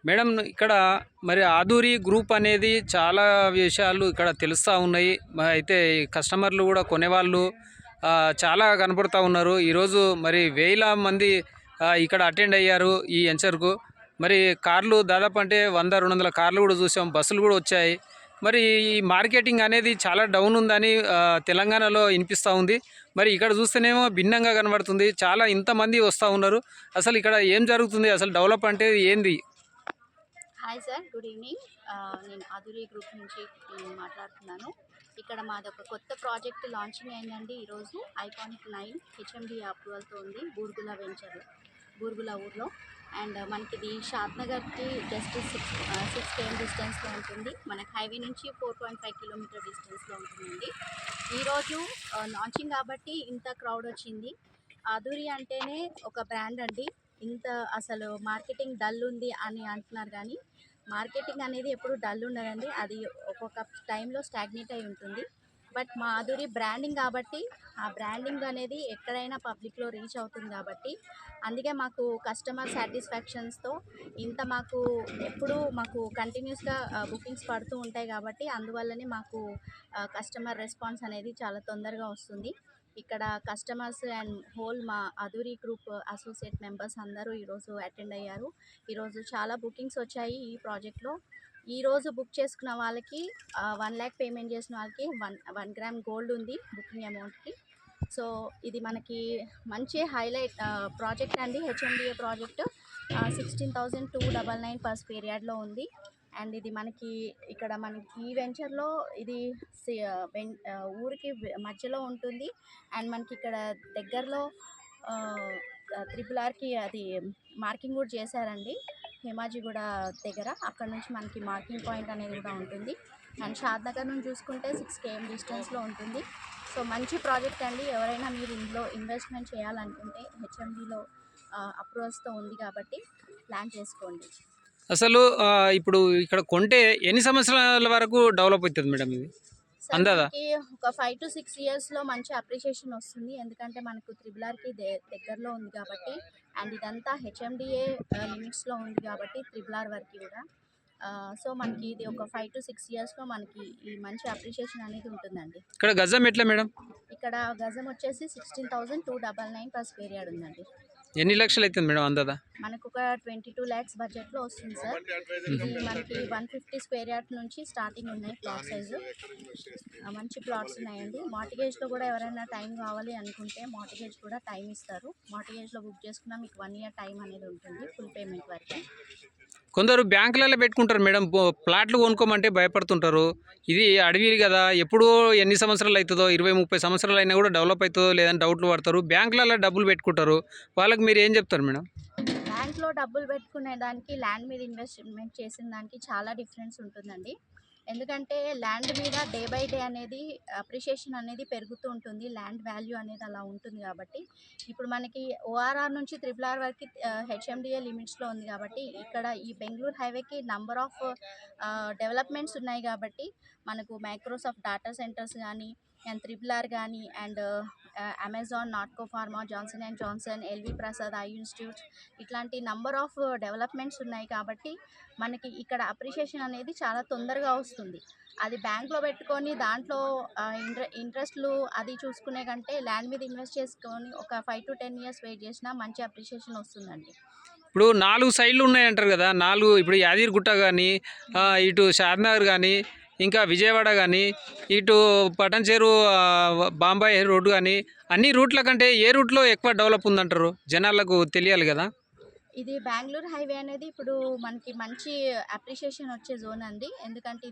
Madam ఇక్కడ మరి ఆధురి group అనేది చాలా విషయాలు ఇక్కడ తెలుస్తూ ఉన్నాయి. అయితే ఈ కస్టమర్లు కూడా కొనేవాళ్ళు చాలా కనపడుతూ ఉన్నారు. ఈరోజు మరి వేల మంది ఇక్కడ అటెండ్ అయ్యారు ఈ ఎంచర్కు. మరి కార్లు దాదాపు అంటే 100-200 కార్లు కూడా చూసాం, బస్సులు కూడా వచ్చాయి. మరి ఈ మార్కెటింగ్ అనేది చాలా డౌన్ ఉందని తెలంగాణలో వినిపిస్తూ ఉంది. మరి ఇక్కడ చూస్తేనేమో భిన్నంగా కనబడుతుంది. చాలా ఇంతమంది వస్తూ ఉన్నారు. అసలు ఇక్కడ ఏం జరుగుతుంది, అసలు డెవలప్ అంటే ఏంది? Hi sir, good evening. నేను ఆధురి గ్రూప్ నుంచి మాట్లాడుతున్నాను. ఇక్కడ మాదొక కొత్త ప్రాజెక్ట్ లాంచింగ్ అయిందండి ఈరోజు. ఐకానిక్ 9 హెచ్ఎండి అప్రూవల్తో ఉంది బూర్గుల వెంచర్, బూర్గుల ఊర్లో. అండ్ మనకి ఇది షాద్నగర్కి జస్ట్ 6 km డిస్టెన్స్లో ఉంటుంది. మనకి హైవే నుంచి 4.5 కిలోమీటర్ డిస్టెన్స్లో ఉంటుందండి. ఈరోజు లాంచింగ్ కాబట్టి ఇంత క్రౌడ్ వచ్చింది. ఆధురి అంటేనే ఒక బ్రాండ్ అండి. ఇంత అసలు మార్కెటింగ్ డల్ ఉంది అని అంటున్నారు, కానీ మార్కెటింగ్ అనేది ఎప్పుడు డల్ ఉండదండి. అది ఒక్కొక్క టైంలో స్టాగ్నేట్ అయి ఉంటుంది. బట్ మాధురి బ్రాండింగ్ కాబట్టి ఆ బ్రాండింగ్ అనేది ఎక్కడైనా పబ్లిక్లో రీచ్ అవుతుంది కాబట్టి అందుకే మాకు కస్టమర్ సాటిస్ఫాక్షన్స్తో ఇంత మాకు ఎప్పుడూ మాకు కంటిన్యూస్గా బుకింగ్స్ పడుతూ ఉంటాయి కాబట్టి అందువల్లనే మాకు కస్టమర్ రెస్పాన్స్ అనేది చాలా తొందరగా వస్తుంది. ఇక్కడ కస్టమర్స్ అండ్ హోల్ మా అధురి గ్రూప్ అసోసియేట్ మెంబర్స్ అందరూ ఈరోజు అటెండ్ అయ్యారు. ఈరోజు చాలా బుకింగ్స్ వచ్చాయి ఈ ప్రాజెక్ట్లో. ఈరోజు బుక్ చేసుకున్న వాళ్ళకి 1 lakh పేమెంట్ చేసిన వాళ్ళకి 1 గ్రామ్ గోల్డ్ ఉంది బుకింగ్ అమౌంట్కి. సో ఇది మనకి మంచి హైలైట్ ప్రాజెక్ట్ అండి. హెచ్ఎండిఏ ప్రాజెక్టు 16,299 పర్ స్క్వేర్ యార్డ్లో ఉంది. అండ్ ఇది మనకి ఇక్కడ మనకి ఈ వెంచర్లో ఇది ఊరికి మధ్యలో ఉంటుంది. అండ్ మనకి ఇక్కడ దగ్గరలో RRRకి అది మార్కింగ్ కూడా చేశారండి, హేమాజిగూడ దగ్గర. అక్కడ నుంచి మనకి మార్కింగ్ పాయింట్ అనేది కూడా ఉంటుంది. అండ్ షాద్నగర్ నుంచి చూసుకుంటే 6 km డిస్టెన్స్లో ఉంటుంది. సో మంచి ప్రాజెక్ట్ అండి. ఎవరైనా మీరు ఇందులో ఇన్వెస్ట్మెంట్ చేయాలనుకుంటే హెచ్ఎండిలో అప్రూవల్స్తో ఉంది కాబట్టి ప్లాన్ చేసుకోండి. అసలు ఇప్పుడు ఇక్కడ కొంటే ఎన్ని సంవత్సరాల వరకు డెవలప్ అవుతుంది మేడం ఇది అందాదా? ఒక 5 to 6 ఇయర్స్లో మంచి అప్రిషియేషన్ వస్తుంది. ఎందుకంటే మనకు RRRకి దగ్గరలో ఉంది కాబట్టి. అండ్ ఇదంతా హెచ్ఎండిఏ లిమిట్స్లో ఉంది కాబట్టి RRR వరకు కూడా. సో మనకి ఇది ఒక 5 to 6 ఇయర్స్లో మనకి ఈ మంచి అప్రిషియేషన్ అనేది ఉంటుందండి. ఇక్కడ గజం ఎట్లా మేడం? ఇక్కడ గజం వచ్చేసి 16,299 పర్ స్క్వేర్ యార్డ్ ఉందండి. ఎన్ని లక్షలు అవుతుంది మేడం అందాదా? మనకు ఒక 22 lakhs బడ్జెట్లో వస్తుంది సార్. ఇది మనకి 150 స్క్వేర్ యార్డ్ నుంచి స్టార్టింగ్ ఉన్నాయి ప్లాట్ సైజు. మంచి ప్లాట్స్ ఉన్నాయండి. మార్టిగేజ్లో కూడా ఎవరైనా టైం కావాలి అనుకుంటే మార్టిగేజ్ కూడా టైం ఇస్తారు. మార్టిగేజ్లో బుక్ చేసుకున్నా మీకు 1 year టైం అనేది ఉంటుంది ఫుల్ పేమెంట్ వరకు. కొందరు బ్యాంకులలో పెట్టుకుంటారు మేడం, ప్లాట్లు కొనుక్కోమంటే భయపడుతుంటారు. ఇది అడవి కదా, ఎప్పుడో ఎన్ని సంవత్సరాలు అవుతుందో, 20-30 సంవత్సరాలు అయినా కూడా డెవలప్ అవుతుందో లేదని డౌట్లు పడతారు. బ్యాంకులలో డబ్బులు పెట్టుకుంటారు. వాళ్ళకి మీరు ఏం చెప్తారు మేడం? బ్యాంక్లో డబ్బులు పెట్టుకునే దానికి ల్యాండ్ మీద ఇన్వెస్ట్మెంట్ చేసిన దానికి చాలా డిఫరెన్స్ ఉంటుందండి. ఎందుకంటే ల్యాండ్ మీద డే బై డే అనేది అప్రిషియేషన్ అనేది పెరుగుతూ ఉంటుంది. ల్యాండ్ వాల్యూ అనేది అలా ఉంటుంది కాబట్టి ఇప్పుడు మనకి ఓఆర్ఆర్ నుంచి RRR వరకు హెచ్ఎండిఏ లిమిట్స్లో ఉంది కాబట్టి ఇక్కడ ఈ బెంగళూరు హైవేకి నంబర్ ఆఫ్ డెవలప్మెంట్స్ ఉన్నాయి కాబట్టి మనకు మైక్రోసాఫ్ట్ డాటా సెంటర్స్ కానీ అండ్ RRR కానీ and Amazon, Natco Pharma, Johnson and Johnson, LV Prasad, eye institute ఇట్లాంటి నంబర్ ఆఫ్ డెవలప్మెంట్స్ ఉన్నాయి కాబట్టి మనకి ఇక్కడ అప్రిషియేషన్ అనేది చాలా తొందరగా వస్తుంది. అది బ్యాంక్లో పెట్టుకొని దాంట్లో ఇంట్రెస్ట్లు అది చూసుకునే కంటే ల్యాండ్ మీద ఇన్వెస్ట్ చేసుకొని ఒక 5 to 10 years వెయిట్ చేసినా మంచి అప్రిషియేషన్ వస్తుందండి. ఇప్పుడు 4 సైడ్లు ఉన్నాయంటారు కదా, 4 ఇప్పుడు యాదగిరిగుట్ట కానీ, ఇటు షాద్నగర్ కానీ, ఇంకా విజయవాడ కానీ, ఇటు పటంచెరు బాంబాయి రోడ్డు కానీ, అన్ని రూట్ల కంటే ఏ రూట్లో ఎక్కువ డెవలప్ ఉందంటారు? జనాలకు తెలియాలి కదా. ఇది బెంగళూరు హైవే అనేది ఇప్పుడు మనకి మంచి అప్రిషియేషన్ వచ్చే జోన్ అండి. ఎందుకంటే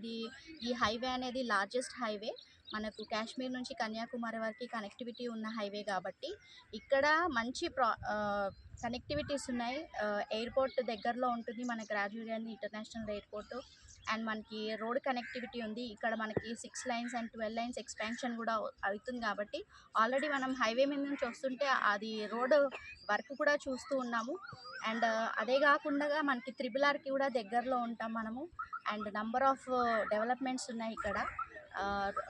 ఈ హైవే అనేది లార్జెస్ట్ హైవే. మనకు కాశ్మీర్ నుంచి కన్యాకుమారి వరకు కనెక్టివిటీ ఉన్న హైవే కాబట్టి ఇక్కడ మంచి కనెక్టివిటీస్ ఉన్నాయి. ఎయిర్పోర్ట్ దగ్గరలో ఉంటుంది మనకి Rajiv Gandhi international airport. And మనకి రోడ్ కనెక్టివిటీ ఉంది. ఇక్కడ మనకి 6 lanes అండ్ 12 lanes ఎక్స్పాన్షన్ కూడా అవుతుంది కాబట్టి ఆల్రెడీ మనం హైవే మీద నుంచి వస్తుంటే అది రోడ్ వర్క్ కూడా చూస్తూ ఉన్నాము. అండ్ అదే కాకుండా మనకి RRRకి కూడా దగ్గరలో ఉంటాం మనము. అండ్ నంబర్ ఆఫ్ డెవలప్మెంట్స్ ఉన్నాయి ఇక్కడ.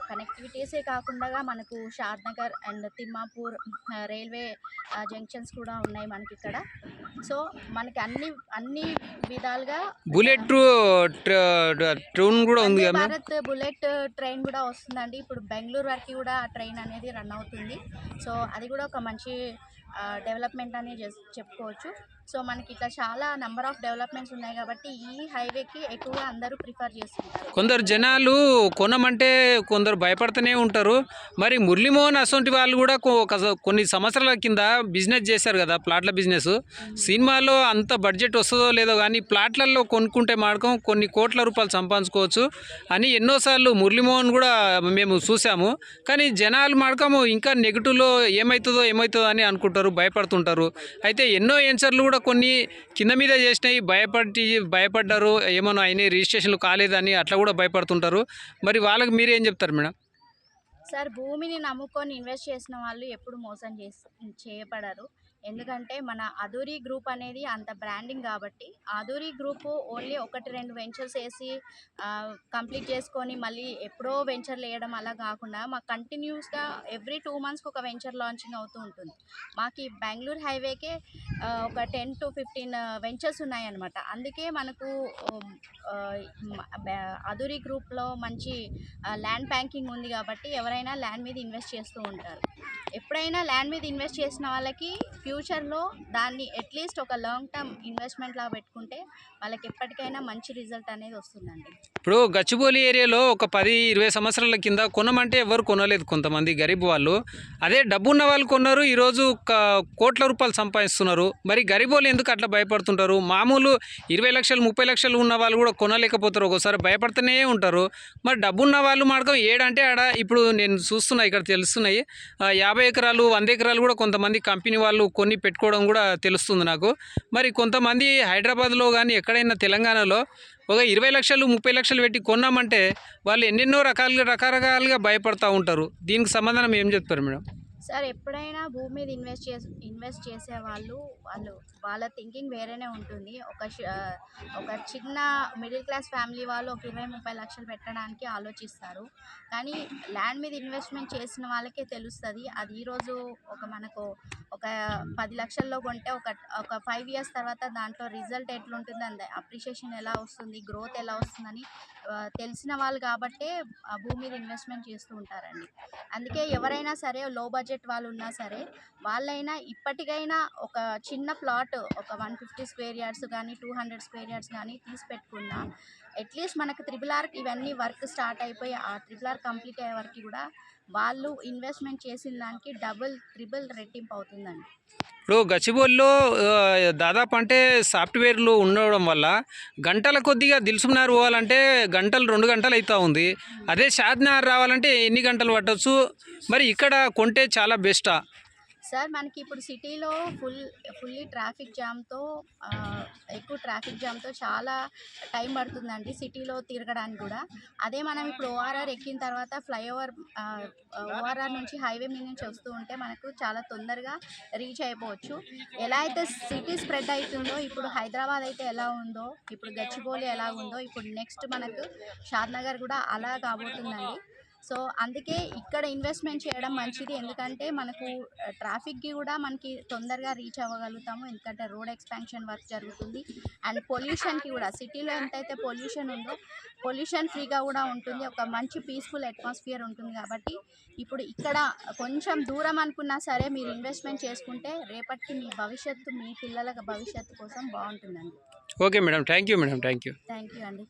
కనెక్టివిటీసే కాకుండా మనకు Shadnagar and Thimmapur railway junctions కూడా ఉన్నాయి మనకి ఇక్కడ. సో మనకి అన్ని విధాలుగా బుల్లెట్ ట్రైన్ కూడా ఉంది వందే కదా మేడం? భారత్ బుల్లెట్ ట్రైన్ కూడా వస్తుందండి. ఇప్పుడు బెంగళూరు వరకు కూడా ఆ ట్రైన్ అనేది రన్ అవుతుంది. సో అది కూడా ఒక మంచి డెవలప్మెంట్ అని చెప్పుకోవచ్చు. సో మనకి ఇట్లా చాలా నెంబర్ ఆఫ్ డెవలప్మెంట్స్ ఉన్నాయి కాబట్టి ఈ హైవేకి ఎక్కువగా అందరూ ప్రిఫర్ చేస్తుంటారు. కొందరు జనాలు కొనమంటే కొందరు భయపడుతూనే ఉంటారు. మరి మురళీమోహన్ అసొంటి వాళ్ళు కూడా కొన్ని సంవత్సరాల కింద బిజినెస్ చేశారు కదా, ప్లాట్ల బిజినెస్. సినిమాలో అంత బడ్జెట్ వస్తుందో లేదో కానీ ప్లాట్లలో కొనుక్కుంటే మాత్రం కొన్ని కోట్ల రూపాయలు సంపాదించుకోవచ్చు అని ఎన్నోసార్లు మురళీమోహన్ కూడా మేము చూసాము. కానీ జనాలు మాడకము ఇంకా నెగిటివ్లో ఏమవుతుందో అని అనుకుంటారు, భయపడుతుంటారు. అయితే ఎన్నో వెంచర్లు కూడా కొన్ని కింద మీద చేసినాయి, భయపడ్డారు, ఏమన్నా అయినాయి, రిజిస్ట్రేషన్లు కాలేదని అట్లా కూడా భయపడుతుంటారు. మరి వాళ్ళకి మీరేం చెప్తారు మేడం? సార్, భూమిని నమ్ముకొని ఇన్వెస్ట్ చేసిన వాళ్ళు ఎప్పుడు మోసం చేయబడరు. ఎందుకంటే మన అధూరి గ్రూప్ అనేది అంత బ్రాండింగ్ కాబట్టి, అధూరి గ్రూప్ ఓన్లీ 1-2 వెంచర్స్ వేసి కంప్లీట్ చేసుకొని మళ్ళీ ఎప్పుడో వెంచర్లు వేయడం అలా కాకుండా మాకు కంటిన్యూస్గా ఎవ్రీ 2 మంత్స్కి ఒక వెంచర్ లాంచింగ్ అవుతూ ఉంటుంది. మాకు ఈ బెంగళూరు హైవేకే ఒక 10-15 వెంచర్స్ ఉన్నాయన్నమాట. అందుకే మనకు అధూరి గ్రూప్లో మంచి ల్యాండ్ బ్యాంకింగ్ ఉంది కాబట్టి ఎవరైనా ల్యాండ్ మీద ఇన్వెస్ట్ చేస్తూ ఉంటారు. ఎప్పుడైనా ల్యాండ్ మీద ఇన్వెస్ట్ చేసిన వాళ్ళకి ఫ్యూచర్లో దాన్ని అట్లీస్ట్ ఒక లాంగ్ టర్మ్ ఇన్వెస్ట్మెంట్ లాగా పెట్టుకుంటే వాళ్ళకి ఎప్పటికైనా మంచి రిజల్ట్ అనేది వస్తుందండి. ఇప్పుడు గచ్చిబౌలి ఏరియాలో ఒక 10-20 సంవత్సరాల కింద కొనమంటే ఎవరు కొనలేదు, కొంతమంది గరీబ్ వాళ్ళు. అదే డబ్బు ఉన్న వాళ్ళు కొన్నారు, ఈరోజు కోట్ల రూపాయలు సంపాదిస్తున్నారు. మరి గరీబ్ వాళ్ళు ఎందుకు అట్లా భయపడుతుంటారు? మామూలు 20 లక్షలు 30 లక్షలు ఉన్న వాళ్ళు కూడా కొనలేకపోతారు, ఒకసారి భయపడుతూనే ఉంటారు. మరి డబ్బు ఉన్న వాళ్ళు మాత్రం ఏడంటే ఆడ ఇప్పుడు నేను చూస్తున్నా, ఇక్కడ తెలుస్తున్నాయి 50 ఎకరాలు 100 ఎకరాలు కూడా కొంతమంది కంపెనీ వాళ్ళు కొన్ని పెట్టుకోవడం కూడా తెలుస్తుంది నాకు. మరి కొంతమంది హైదరాబాద్లో కానీ ఎక్కడైనా తెలంగాణలో ఒక 20 లక్షలు 30 లక్షలు పెట్టి కొన్నామంటే వాళ్ళు ఎన్నెన్నో రకరకాలుగా భయపడుతూ ఉంటారు. దీనికి సమాధానం ఏం చెప్తారు మేడం? సార్, ఎప్పుడైనా భూమి మీద ఇన్వెస్ట్ చేసే వాళ్ళ థింకింగ్ వేరేనే ఉంటుంది. ఒక చిన్న మిడిల్ క్లాస్ ఫ్యామిలీ వాళ్ళు ఒక 20-30 లక్షలు పెట్టడానికి ఆలోచిస్తారు. కానీ ల్యాండ్ మీద ఇన్వెస్ట్మెంట్ చేసిన వాళ్ళకే తెలుస్తుంది అది ఈరోజు మనకు ఒక 10 లక్షల్లో కొంటే ఒక 5 ఇయర్స్ తర్వాత దాంట్లో రిజల్ట్ ఎట్లుంటుంది, అండ్ అప్రిషియేషన్ ఎలా వస్తుంది, గ్రోత్ ఎలా వస్తుందని తెలిసిన వాళ్ళు కాబట్టే ఆ భూమి మీద ఇన్వెస్ట్మెంట్ చేస్తూ ఉంటారండి. అందుకే ఎవరైనా సరే లో బడ్జెట్ వాళ్ళు ఉన్నా సరే వాళ్ళైనా ఇప్పటికైనా ఒక చిన్న ప్లాట్ ఒక 150 స్క్వేర్ యార్డ్స్ కానీ 200 స్క్వేర్ యార్డ్స్ కానీ తీసి పెట్టుకున్నా అట్లీస్ట్ మనకు RRR ఇవన్నీ వర్క్ స్టార్ట్ అయిపోయి ఆ RRR కంప్లీట్ అయ్యే వరకు కూడా వాళ్ళు ఇన్వెస్ట్మెంట్ చేసిన దానికి డబుల్ ట్రిపుల్ రెట్టింపు అవుతుందండి. ఇప్పుడు గచ్చిబౌలిలో దాదాపు అంటే సాఫ్ట్వేర్లు ఉండడం వల్ల గంటల కొద్దిగా దిల్సుఖ్నగర్ పోవాలంటే 2 గంటలు అవుతూ ఉంది. అదే షాద్నగర్ రావాలంటే ఎన్ని గంటలు పట్టవచ్చు? మరి ఇక్కడ కొంటే చాలా బెస్టా? సార్, మనకి ఇప్పుడు సిటీలో ఫుల్లీ ఎక్కువ ట్రాఫిక్ జామ్తో చాలా టైం పడుతుందండి సిటీలో తిరగడానికి కూడా. అదే మనం ఇప్పుడు ORR ఎక్కిన తర్వాత ఫ్లైఓవర్ ORR నుంచి హైవే మీద నుంచి వస్తూ ఉంటే మనకు చాలా తొందరగా రీచ్ అయిపోవచ్చు. ఎలా అయితే సిటీ స్ప్రెడ్ అవుతుందో, ఇప్పుడు హైదరాబాద్ అయితే ఎలా ఉందో, ఇప్పుడు గచ్చిబౌలి ఎలా ఉందో, ఇప్పుడు నెక్స్ట్ మనకు షాద్నగర్ కూడా అలా కాబోతుందండి. సో అందుకే ఇక్కడ ఇన్వెస్ట్మెంట్ చేయడం మంచిది. ఎందుకంటే మనకు ట్రాఫిక్కి కూడా మనకి తొందరగా రీచ్ అవ్వగలుగుతాము. ఎందుకంటే రోడ్ ఎక్స్పాన్షన్ వర్క్ జరుగుతుంది. అండ్ పొల్యూషన్కి కూడా సిటీలో ఎంతైతే పొల్యూషన్ ఉందో పొల్యూషన్ ఫ్రీగా కూడా ఉంటుంది. ఒక మంచి పీస్ఫుల్ అట్మాస్ఫియర్ ఉంటుంది. కాబట్టి ఇప్పుడు ఇక్కడ కొంచెం దూరం అనుకున్నా సరే మీరు ఇన్వెస్ట్మెంట్ చేసుకుంటే రేపటికి మీ భవిష్యత్తు, మీ పిల్లల భవిష్యత్తు కోసం బాగుంటుందండి. Okay madam, thank you madam, thank you అండి.